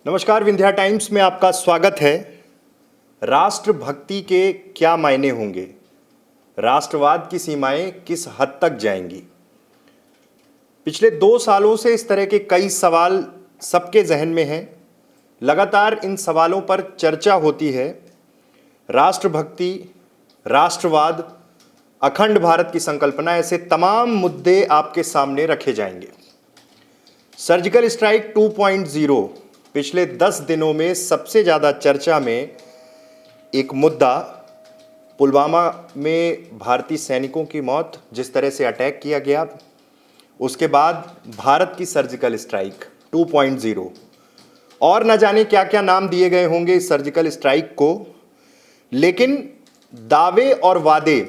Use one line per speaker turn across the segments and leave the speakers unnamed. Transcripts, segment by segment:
नमस्कार, विंध्या टाइम्स में आपका स्वागत है। राष्ट्रभक्ति के क्या मायने होंगे, राष्ट्रवाद की सीमाएं किस हद तक जाएंगी। पिछले 2 सालों से इस तरह के कई सवाल सबके जहन में हैं। लगातार इन सवालों पर चर्चा होती है। राष्ट्रभक्ति, राष्ट्रवाद, अखंड भारत की संकल्पना, ऐसे तमाम मुद्दे आपके सामने रखे जाएंगे। सर्जिकल स्ट्राइक 2.0 पिछले 10 दिनों में सबसे ज़्यादा चर्चा में एक मुद्दा, पुलवामा में भारतीय सैनिकों की मौत, जिस तरह से अटैक किया गया, उसके बाद भारत की सर्जिकल स्ट्राइक 2.0 और न जाने क्या क्या नाम दिए गए होंगे इस सर्जिकल स्ट्राइक को। लेकिन दावे और वादे,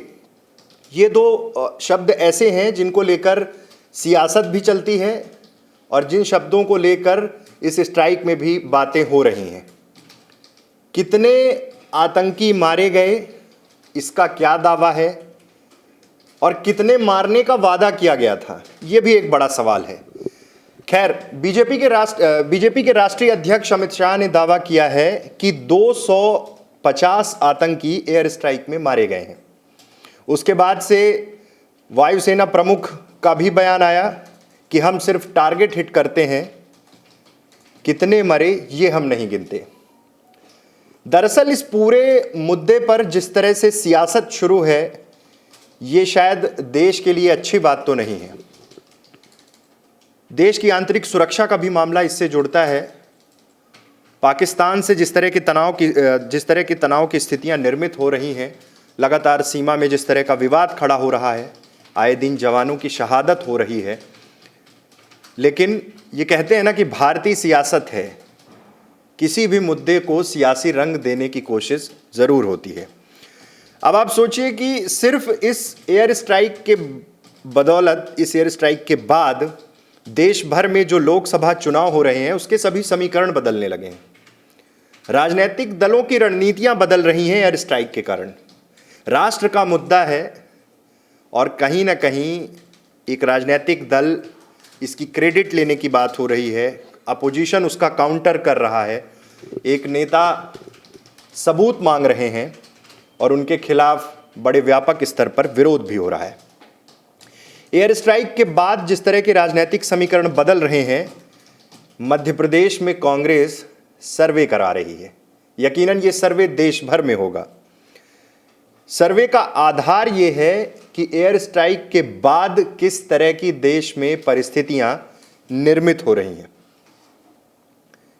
ये दो शब्द ऐसे हैं जिनको लेकर सियासत भी चलती है और जिन शब्दों को लेकर इस स्ट्राइक में भी बातें हो रही हैं। कितने आतंकी मारे गए, इसका क्या दावा है, और कितने मारने का वादा किया गया था, यह भी एक बड़ा सवाल है। खैर, बीजेपी के राष्ट्रीय अध्यक्ष अमित शाह ने दावा किया है कि 250 आतंकी एयर स्ट्राइक में मारे गए हैं। उसके बाद से वायुसेना प्रमुख का भी बयान आया कि हम सिर्फ टारगेट हिट करते हैं, कितने मरे ये हम नहीं गिनते। दरअसल इस पूरे मुद्दे पर जिस तरह से सियासत शुरू है, ये शायद देश के लिए अच्छी बात तो नहीं है। देश की आंतरिक सुरक्षा का भी मामला इससे जुड़ता है। पाकिस्तान से जिस तरह की तनाव की स्थितियां निर्मित हो रही हैं, लगातार सीमा में जिस तरह का विवाद खड़ा हो रहा है, आए दिन जवानों की शहादत हो रही है। लेकिन ये कहते हैं ना कि भारतीय सियासत है, किसी भी मुद्दे को सियासी रंग देने की कोशिश ज़रूर होती है। अब आप सोचिए कि सिर्फ इस एयर स्ट्राइक के बदौलत, इस एयर स्ट्राइक के बाद देश भर में जो लोकसभा चुनाव हो रहे हैं, उसके सभी समीकरण बदलने लगे हैं। राजनीतिक दलों की रणनीतियां बदल रही हैं एयर स्ट्राइक के कारण। राष्ट्र का मुद्दा है और कहीं ना कहीं एक राजनीतिक दल, इसकी क्रेडिट लेने की बात हो रही है, अपोजिशन उसका काउंटर कर रहा है, एक नेता सबूत मांग रहे हैं और उनके खिलाफ बड़े व्यापक स्तर पर विरोध भी हो रहा है। एयर स्ट्राइक के बाद जिस तरह के राजनीतिक समीकरण बदल रहे हैं, मध्य प्रदेश में कांग्रेस सर्वे करा रही है। यकीनन ये सर्वे देश भर में होगा। सर्वे का आधार ये है कि एयर स्ट्राइक के बाद किस तरह की देश में परिस्थितियां निर्मित हो रही हैं।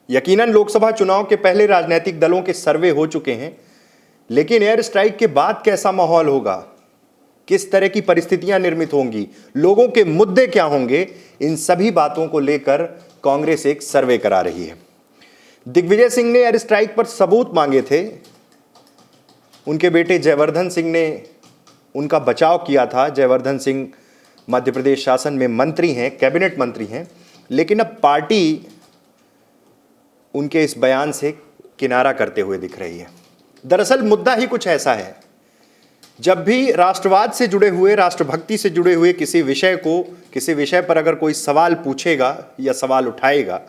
यकीनन लोकसभा चुनाव के पहले राजनीतिक दलों के सर्वे हो चुके हैं, लेकिन एयर स्ट्राइक के बाद कैसा माहौल होगा, किस तरह की परिस्थितियां निर्मित होंगी, लोगों के मुद्दे क्या होंगे, इन सभी बातों को लेकर कांग्रेस एक सर्वे करा रही है। दिग्विजय सिंह ने एयर स्ट्राइक पर सबूत मांगे थे। उनके बेटे जयवर्धन सिंह ने उनका बचाव किया था। जयवर्धन सिंह मध्य प्रदेश शासन में मंत्री हैं, कैबिनेट मंत्री हैं, लेकिन अब पार्टी उनके इस बयान से किनारा करते हुए दिख रही है। दरअसल मुद्दा ही कुछ ऐसा है, जब भी राष्ट्रवाद से जुड़े हुए, राष्ट्रभक्ति से जुड़े हुए किसी विषय पर अगर कोई सवाल पूछेगा या सवाल उठाएगा,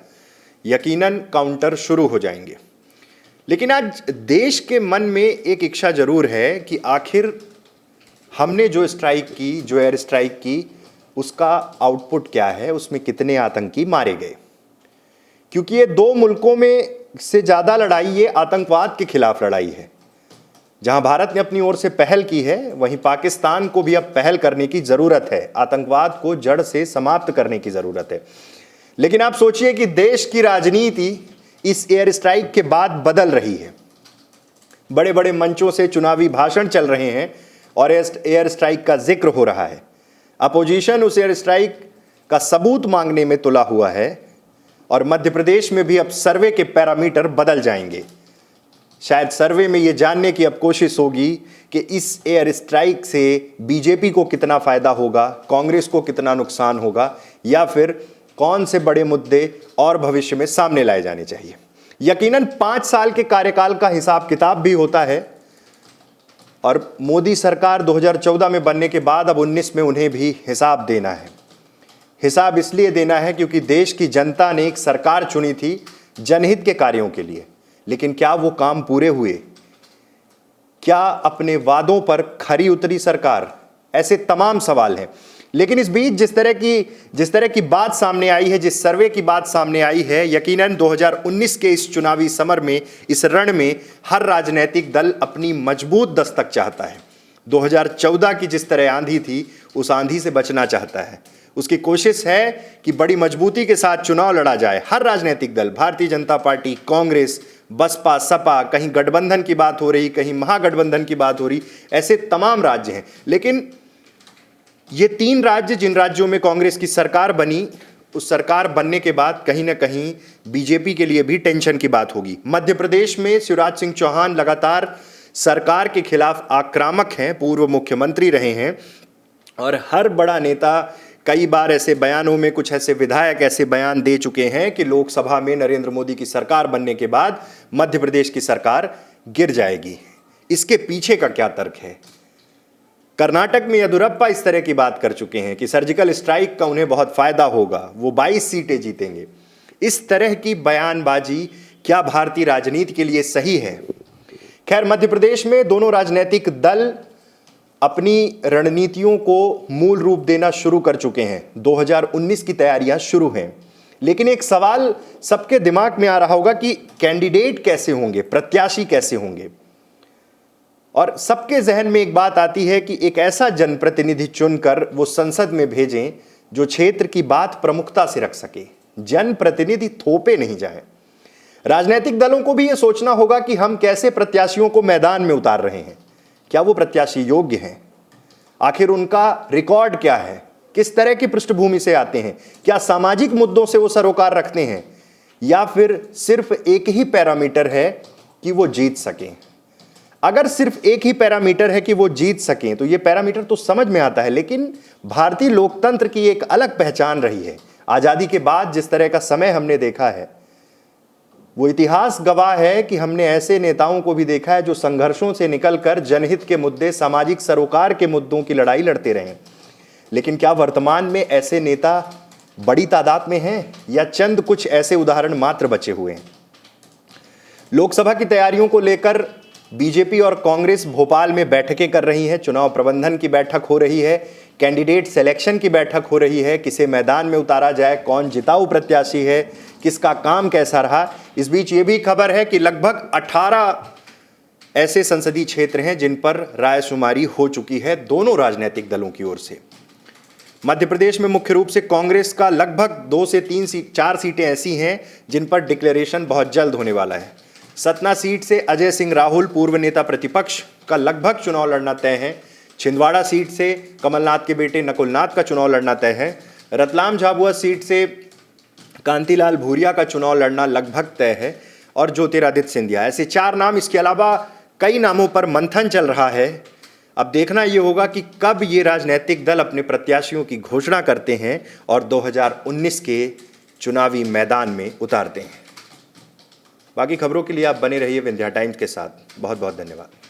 यकीनन काउंटर शुरू हो जाएंगे। लेकिन आज देश के मन में एक इच्छा जरूर है कि आखिर हमने जो स्ट्राइक की, जो एयर स्ट्राइक की, उसका आउटपुट क्या है, उसमें कितने आतंकी मारे गए। क्योंकि ये 2 मुल्कों में से ज़्यादा लड़ाई ये आतंकवाद के खिलाफ लड़ाई है। जहां भारत ने अपनी ओर से पहल की है, वहीं पाकिस्तान को भी अब पहल करने की ज़रूरत है। आतंकवाद को जड़ से समाप्त करने की ज़रूरत है। लेकिन आप सोचिए कि देश की राजनीति इस एयर स्ट्राइक के बाद बदल रही है। बड़े बड़े मंचों से चुनावी भाषण चल रहे हैं और एयर स्ट्राइक का जिक्र हो रहा है। अपोजिशन उस एयर स्ट्राइक का सबूत मांगने में तुला हुआ है और मध्य प्रदेश में भी अब सर्वे के पैरामीटर बदल जाएंगे। शायद सर्वे में यह जानने की अब कोशिश होगी कि इस एयर स्ट्राइक से बीजेपी को कितना फायदा होगा, कांग्रेस को कितना नुकसान होगा, या फिर कौन से बड़े मुद्दे और भविष्य में सामने लाए जाने चाहिए। यकीनन 5 साल के कार्यकाल का हिसाब किताब भी होता है और मोदी सरकार 2014 में बनने के बाद अब 19 में उन्हें भी हिसाब देना है। हिसाब इसलिए देना है क्योंकि देश की जनता ने एक सरकार चुनी थी जनहित के कार्यों के लिए, लेकिन क्या वो काम पूरे हुए? क्या अपने वादों पर खरी उतरी सरकार? ऐसे तमाम सवाल हैं। लेकिन इस बीच जिस तरह की बात सामने आई है, जिस सर्वे की बात सामने आई है, यकीनन 2019 के इस चुनावी समर में, इस रण में हर राजनीतिक दल अपनी मजबूत दस्तक चाहता है। 2014 की जिस तरह आंधी थी, उस आंधी से बचना चाहता है। उसकी कोशिश है कि बड़ी मजबूती के साथ चुनाव लड़ा जाए। हर राजनीतिक दल, भारतीय जनता पार्टी, कांग्रेस, बसपा, सपा, कहीं गठबंधन की बात हो रही, कहीं महागठबंधन की बात हो रही, ऐसे तमाम राज्य हैं। लेकिन ये 3 राज्य, जिन राज्यों में कांग्रेस की सरकार बनी, उस सरकार बनने के बाद कहीं ना कहीं बीजेपी के लिए भी टेंशन की बात होगी। मध्य प्रदेश में शिवराज सिंह चौहान लगातार सरकार के खिलाफ आक्रामक हैं, पूर्व मुख्यमंत्री रहे हैं, और हर बड़ा नेता कई बार ऐसे बयानों में, कुछ ऐसे विधायक ऐसे बयान दे चुके हैं कि लोकसभा में नरेंद्र मोदी की सरकार बनने के बाद मध्य प्रदेश की सरकार गिर जाएगी। इसके पीछे का क्या तर्क है? कर्नाटक में येदियुरप्पा इस तरह की बात कर चुके हैं कि सर्जिकल स्ट्राइक का उन्हें बहुत फायदा होगा, वो 22 सीटें जीतेंगे। इस तरह की बयानबाजी क्या भारतीय राजनीति के लिए सही है? खैर, मध्य प्रदेश में दोनों राजनीतिक दल अपनी रणनीतियों को मूल रूप देना शुरू कर चुके हैं। 2019 की तैयारियां शुरू हैं। लेकिन एक सवाल सबके दिमाग में आ रहा होगा कि कैंडिडेट कैसे होंगे, प्रत्याशी कैसे होंगे। और सबके जहन में एक बात आती है कि एक ऐसा जनप्रतिनिधि चुनकर वो संसद में भेजें जो क्षेत्र की बात प्रमुखता से रख सके। जनप्रतिनिधि थोपे नहीं जाए। राजनीतिक दलों को भी यह सोचना होगा कि हम कैसे प्रत्याशियों को मैदान में उतार रहे हैं। क्या वो प्रत्याशी योग्य हैं? आखिर उनका रिकॉर्ड क्या है? किस तरह की पृष्ठभूमि से आते हैं? क्या सामाजिक मुद्दों से वो सरोकार रखते हैं, या फिर सिर्फ एक ही पैरामीटर है कि वो जीत सकें? अगर सिर्फ एक ही पैरामीटर है कि वो जीत सकें, तो ये पैरामीटर तो समझ में आता है, लेकिन भारतीय लोकतंत्र की एक अलग पहचान रही है। आजादी के बाद जिस तरह का समय हमने देखा है, वो इतिहास गवाह है कि हमने ऐसे नेताओं को भी देखा है जो संघर्षों से निकलकर जनहित के मुद्दे, सामाजिक सरोकार के मुद्दों की लड़ाई लड़ते रहे। लेकिन क्या वर्तमान में ऐसे नेता बड़ी तादाद में हैं, या चंद कुछ ऐसे उदाहरण मात्र बचे हुए हैं? लोकसभा की तैयारियों को लेकर बीजेपी और कांग्रेस भोपाल में बैठकें कर रही हैं। चुनाव प्रबंधन की बैठक हो रही है, कैंडिडेट सिलेक्शन की बैठक हो रही है, किसे मैदान में उतारा जाए, कौन जिताऊ प्रत्याशी है, किसका काम कैसा रहा। इस बीच ये भी खबर है कि लगभग 18 ऐसे संसदीय क्षेत्र हैं जिन पर रायशुमारी हो चुकी है दोनों राजनीतिक दलों की ओर से। मध्य प्रदेश में मुख्य रूप से कांग्रेस का लगभग 2 से 4 सीटें ऐसी हैं जिन पर डिक्लेरेशन बहुत जल्द होने वाला है। सतना सीट से अजय सिंह राहुल, पूर्व नेता प्रतिपक्ष, का लगभग चुनाव लड़ना तय है। छिंदवाड़ा सीट से कमलनाथ के बेटे नकुलनाथ का चुनाव लड़ना तय है। रतलाम झाबुआ सीट से कांतिलाल भूरिया का चुनाव लड़ना लगभग तय है, और ज्योतिरादित्य सिंधिया। ऐसे 4 नाम, इसके अलावा कई नामों पर मंथन चल रहा है। अब देखना यह होगा कि कब ये राजनीतिक दल अपने प्रत्याशियों की घोषणा करते हैं और 2019 के चुनावी मैदान में उतारते हैं। बाकी खबरों के लिए आप बने रहिए विंध्या टाइम्स के साथ। बहुत बहुत धन्यवाद।